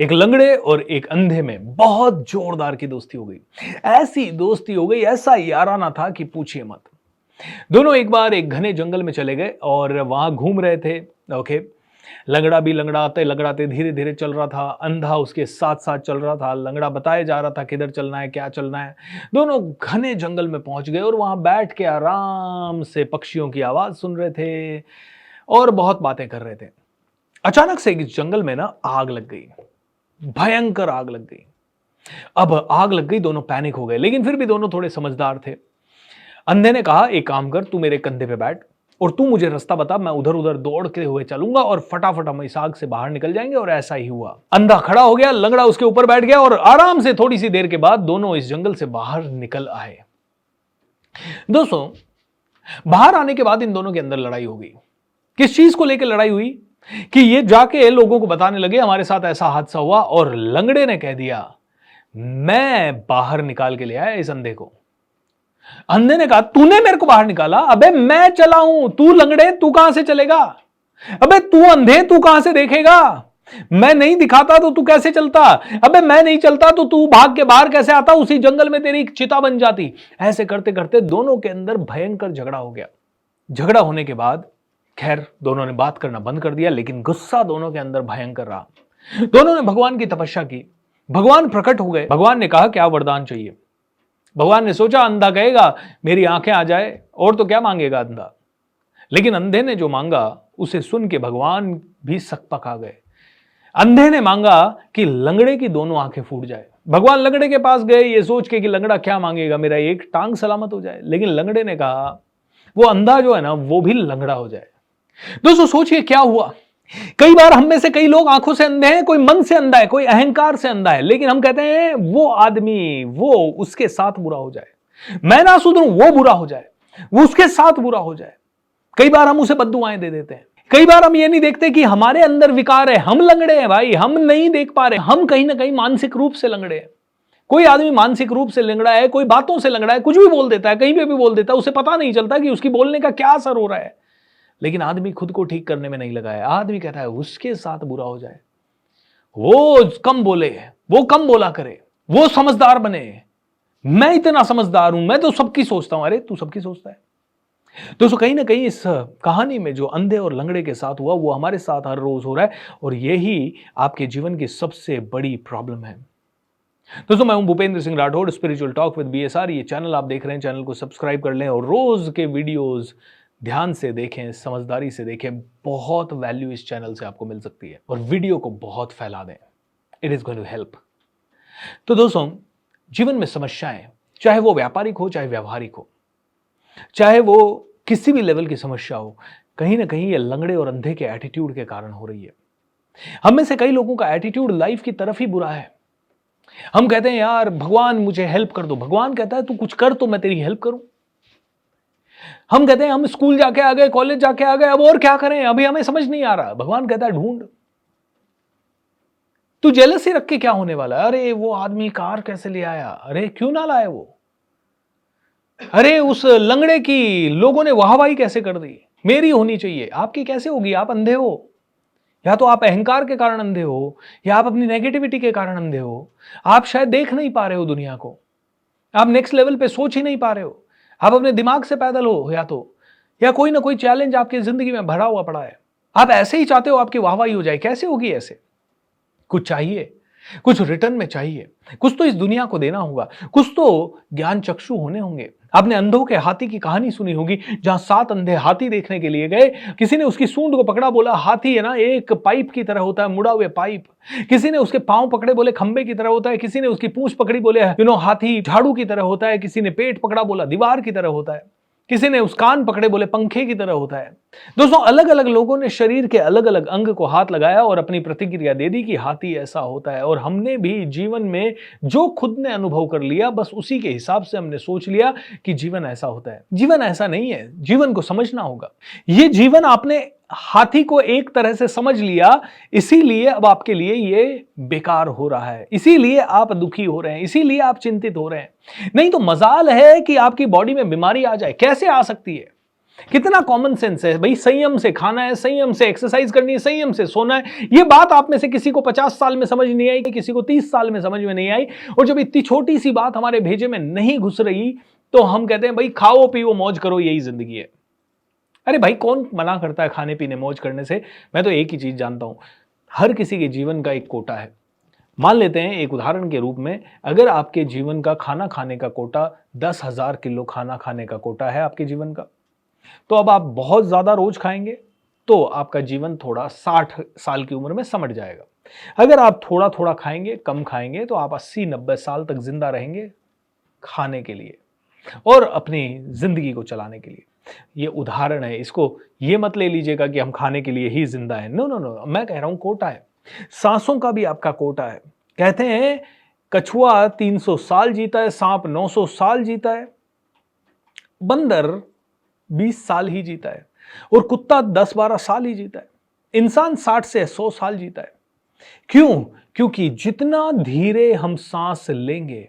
एक लंगड़े और एक अंधे में बहुत जोरदार की दोस्ती हो गई। ऐसी दोस्ती हो गई, ऐसा याराना था कि पूछिए मत। दोनों एक बार एक घने जंगल में चले गए और वहां घूम रहे थे। ओके। लंगड़ा भी लंगड़ाते लंगड़ाते धीरे धीरे चल रहा था, अंधा उसके साथ साथ चल रहा था। लंगड़ा बताए जा रहा था किधर चलना है, क्या चलना है। दोनों घने जंगल में पहुंच गए और वहां बैठ के आराम से पक्षियों की आवाज सुन रहे थे और बहुत बातें कर रहे थे। अचानक से इस जंगल में ना आग लग गई, भयंकर आग लग गई। अब आग लग गई, दोनों पैनिक हो गए, लेकिन फिर भी दोनों थोड़े समझदार थे। अंधे ने कहा, एक काम कर, तू मेरे कंधे पे बैठ और तू मुझे रास्ता बता, मैं उधर उधर दौड़ते हुए चलूंगा और फटाफट हम इस आग से बाहर निकल जाएंगे। और ऐसा ही हुआ। अंधा खड़ा हो गया, लंगड़ा उसके ऊपर बैठ गया और आराम से थोड़ी सी देर के बाद दोनों इस जंगल से बाहर निकल आए। दोस्तों, बाहर आने के बाद इन दोनों के अंदर लड़ाई हो गई। किस चीज को लेकर लड़ाई हुई कि ये जाके लोगों को बताने लगे हमारे साथ ऐसा हादसा हुआ, और लंगड़े ने कह दिया मैं बाहर निकाल के ले आया इस अंधे को। अंधे ने कहा तूने मेरे को बाहर निकाला? अबे मैं चला हूं, तू लंगड़े तू कहां से चलेगा? अबे तू अंधे तू कहां से देखेगा? मैं नहीं दिखाता तो तू कैसे चलता? अबे मैं नहीं चलता तो तू भाग के बाहर कैसे आता? उसी जंगल में तेरी चिता बन जाती। ऐसे करते करते दोनों के अंदर भयंकर झगड़ा हो गया। झगड़ा होने के बाद खैर दोनों ने बात करना बंद कर दिया, लेकिन गुस्सा दोनों के अंदर भयंकर रहा। दोनों ने भगवान की तपस्या की। भगवान प्रकट हो गए। भगवान ने कहा क्या वरदान चाहिए? भगवान ने सोचा अंधा कहेगा मेरी आंखें आ जाए, और तो क्या मांगेगा अंधा। लेकिन अंधे ने जो मांगा उसे सुन के भगवान भी सकपक आ गए। अंधे ने मांगा कि लंगड़े की दोनों आंखें फूट जाए। भगवान लंगड़े के पास गए ये सोच के कि लंगड़ा क्या मांगेगा, मेरा एक टांग सलामत हो जाए। लेकिन लंगड़े ने कहा वो अंधा जो है ना वो भी लंगड़ा हो जाए। दोस्तों सोचिए क्या हुआ। कई बार हम में से कई लोग आंखों से अंधे हैं, कोई मन से अंधा है, कोई अहंकार से अंधा है, लेकिन हम कहते हैं वो आदमी, वो उसके साथ बुरा हो जाए, मैं ना सुधरूं वो बुरा हो जाए, वो उसके साथ बुरा हो जाए। कई बार हम उसे बद्दुआएं दे देते हैं। कई बार हम ये नहीं देखते कि हमारे अंदर विकार है, हम लंगड़े हैं भाई, हम नहीं देख पा रहे, हम कहीं ना कहीं मानसिक रूप से लंगड़े हैं। कोई आदमी मानसिक रूप से लंगड़ा है, कोई बातों से लंगड़ा है, कुछ भी बोल देता है, कहीं पे भी बोल देता है, उसे पता नहीं चलता कि उसकी बोलने का क्या असर हो रहा है। लेकिन आदमी खुद को ठीक करने में नहीं लगा है। आदमी कहता है उसके साथ बुरा हो जाए, वो कम बोले, वो कम बोला करे, वो समझदार बने, मैं इतना समझदार हूं, मैं तो सबकी सोचता हूं। अरे तू सबकी सोचता है? दोस्तों कहीं ना कहीं इस कहानी में जो अंधे और लंगड़े के साथ हुआ वो हमारे साथ हर रोज हो रहा है, और यही आपके जीवन की सबसे बड़ी प्रॉब्लम है। दोस्तों मैं हूं Bhupendra Singh Rathore, spiritual talk with BSR. ये चैनल आप देख रहे हैं, चैनल को सब्सक्राइब कर लें और रोज के वीडियोस ध्यान से देखें, समझदारी से देखें। बहुत वैल्यू इस चैनल से आपको मिल सकती है, और वीडियो को बहुत फैला दें, it is going to help. तो दोस्तों जीवन में समस्याएं, चाहे वो व्यापारिक हो चाहे व्यवहारिक हो, चाहे वो किसी भी लेवल की समस्या हो, कहीं ना कहीं ये लंगड़े और अंधे के एटीट्यूड के कारण हो रही है। हम में से कई लोगों का एटीट्यूड लाइफ की तरफ ही बुरा है। हम कहते हैं यार भगवान मुझे हेल्प कर दो, भगवान कहता है तू कुछ कर तो मैं तेरी हेल्प करूं। हम कहते हैं हम स्कूल जाके आ गए, कॉलेज जाके आ गए, अब और क्या करें, अभी हमें समझ नहीं आ रहा। भगवान कहता है ढूंढ। तू जेलसी रख के क्या होने वाला है? अरे वो आदमी कार कैसे ले आया, अरे क्यों ना लाया वो, अरे उस लंगड़े की लोगों ने वाहवाही कैसे कर दी, मेरी होनी चाहिए। आपकी कैसे होगी? आप अंधे हो। या तो आप अहंकार के कारण अंधे हो, या आप अपनी नेगेटिविटी के कारण अंधे हो। आप शायद देख नहीं पा रहे हो दुनिया को, आप नेक्स्ट लेवल पे सोच ही नहीं पा रहे हो, आप अपने दिमाग से पैदल हो, या कोई ना कोई चैलेंज आपकी जिंदगी में भरा हुआ पड़ा है। आप ऐसे ही चाहते हो आपकी वाहवाही हो जाए। कैसे होगी ऐसे? कुछ चाहिए, कुछ रिटर्न में चाहिए, कुछ तो इस दुनिया को देना होगा, कुछ तो ज्ञान चक्षु होने होंगे। आपने अंधों के हाथी की कहानी सुनी होगी, जहां 7 अंधे हाथी देखने के लिए गए। किसी ने उसकी सूंड को पकड़ा, बोला हाथी है ना एक पाइप की तरह होता है, मुड़ा हुए पाइप। किसी ने उसके पांव पकड़े, बोले खंबे की तरह होता है। किसी ने उसकी पूंछ पकड़ी, बोले हाथी झाड़ू की तरह होता है। किसी ने पेट पकड़ा, बोला दीवार की तरह होता है। किसी ने उस कान पकड़े, बोले पंखे की तरह होता है। दोस्तों अलग अलग लोगों ने शरीर के अलग अलग अंग को हाथ लगाया और अपनी प्रतिक्रिया दे दी कि हाथी ऐसा होता है। और हमने भी जीवन में जो खुद ने अनुभव कर लिया, बस उसी के हिसाब से हमने सोच लिया कि जीवन ऐसा होता है। जीवन ऐसा नहीं है, जीवन को समझना होगा। ये जीवन आपने हाथी को एक तरह से समझ लिया, इसीलिए अब आपके लिए ये बेकार हो रहा है, इसीलिए आप दुखी हो रहे हैं, इसीलिए आप चिंतित हो रहे हैं। नहीं तो मजाल है कि आपकी बॉडी में बीमारी आ जाए। कैसे आ सकती है? कितना कॉमन सेंस है भाई, संयम से खाना है, संयम से एक्सरसाइज करनी है, संयम से सोना है। ये बात आप में से किसी को 50 साल में समझ नहीं आई, किसी को 30 साल में समझ में नहीं आई। और जब इतनी छोटी सी बात हमारे भेजे में नहीं घुस रही तो हम कहते हैं भाई खाओ पियो मौज करो, यही जिंदगी है। अरे भाई कौन मना करता है खाने पीने मौज करने से? मैं तो एक ही चीज जानता हूं, हर किसी के जीवन का एक कोटा है। मान लेते हैं एक उदाहरण के रूप में, अगर आपके जीवन का खाना खाने का कोटा 10,000 किलो खाना खाने का कोटा है आपके जीवन का, तो अब आप बहुत ज्यादा रोज खाएंगे तो आपका जीवन थोड़ा 60 साल की उम्र में समट जाएगा। अगर आप थोड़ा थोड़ा खाएंगे, कम खाएंगे, तो आप 80-90 साल तक जिंदा रहेंगे खाने के लिए और अपनी जिंदगी को चलाने के लिए। ये उदाहरण है, इसको ये मत ले लीजिएगा कि हम खाने के लिए ही जिंदा हैं। नो नो नो, मैं कह रहा हूं कोटा है। सांसों का भी आपका कोटा है। कहते हैं कछुआ 300 साल जीता है, सांप 900 साल जीता है, बंदर 20 साल ही जीता है और कुत्ता 10-12 साल ही जीता है। इंसान 60 से 100 साल जीता है। क्यों? क्योंकि जितना धीरे हम सांस लेंगे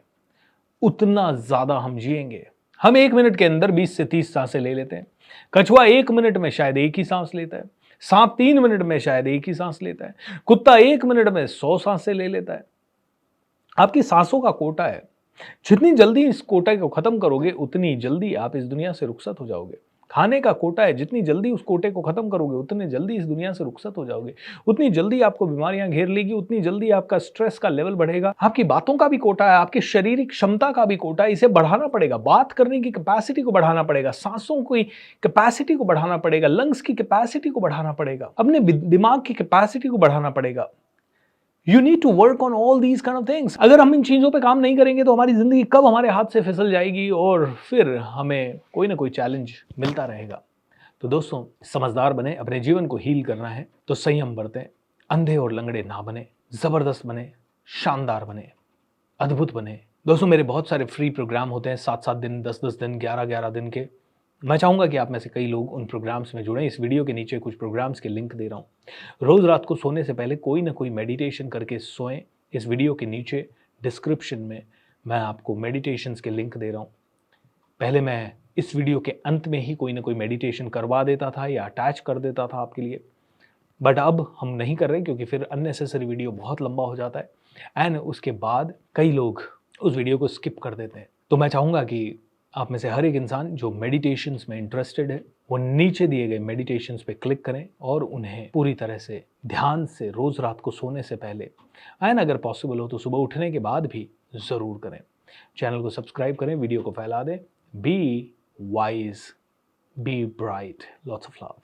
उतना ज्यादा हम जिएंगे। हम 1 मिनट के अंदर 20 से 30 सांसें ले लेते हैं। कछुआ 1 मिनट में शायद एक ही सांस लेता है। सांप 3 मिनट में शायद एक ही सांस लेता है। कुत्ता 1 मिनट में 100 सांसें ले लेता है। आपकी सांसों का कोटा है। जितनी जल्दी इस कोटे को खत्म करोगे उतनी जल्दी आप इस दुनिया से रुखसत हो जाओगे। खाने का कोटा है, जितनी जल्दी उस कोटे को खत्म करोगे उतनी जल्दी इस दुनिया से रुखसत हो जाओगे। उतनी जल्दी आपको बीमारियां घेर लेगी, उतनी जल्दी आपका स्ट्रेस का लेवल बढ़ेगा। आपकी बातों का भी कोटा है, आपकी शारीरिक क्षमता का भी कोटा है। इसे बढ़ाना पड़ेगा, बात करने की कैपेसिटी को बढ़ाना पड़ेगा, सांसों की कैपेसिटी को बढ़ाना पड़ेगा, लंग्स की कैपेसिटी को बढ़ाना पड़ेगा, अपने दिमाग की कैपेसिटी को बढ़ाना पड़ेगा। You need to work on all these kind of things. अगर हम इन चीजों पे काम नहीं करेंगे तो हमारी जिंदगी कब हमारे हाथ से फिसल जाएगी और फिर हमें कोई ना कोई चैलेंज मिलता रहेगा। तो दोस्तों समझदार बने, अपने जीवन को हील करना है तो संयम बरतें, अंधे और लंगड़े ना बने, जबरदस्त बने, शानदार बने, अद्भुत बने। दोस्तों मेरे बहुत सारे फ्री प्रोग्राम होते हैं, 7-7 दिन, 10-10 दिन, 11-11 दिन के। मैं चाहूंगा कि आप में से कई लोग उन प्रोग्राम्स में जुड़ें। इस वीडियो के नीचे कुछ प्रोग्राम्स के लिंक दे रहा हूं। रोज रात को सोने से पहले कोई ना कोई मेडिटेशन करके सोएं। इस वीडियो के नीचे डिस्क्रिप्शन में मैं आपको मेडिटेशंस के लिंक दे रहा हूं। पहले मैं इस वीडियो के अंत में ही कोई ना कोई मेडिटेशन करवा देता था या अटैच कर देता था आपके लिए, बट अब हम नहीं कर रहे क्योंकि फिर अननेसेसरी वीडियो बहुत लंबा हो जाता है एंड उसके बाद कई लोग उस वीडियो को स्किप कर देते हैं। तो मैं चाहूँगा कि आप में से हर एक इंसान जो मेडिटेशंस में इंटरेस्टेड है वो नीचे दिए गए मेडिटेशंस पे क्लिक करें और उन्हें पूरी तरह से ध्यान से रोज रात को सोने से पहले एंड अगर पॉसिबल हो तो सुबह उठने के बाद भी ज़रूर करें। चैनल को सब्सक्राइब करें, वीडियो को फैला दें। Be wise, B bright, lots of love.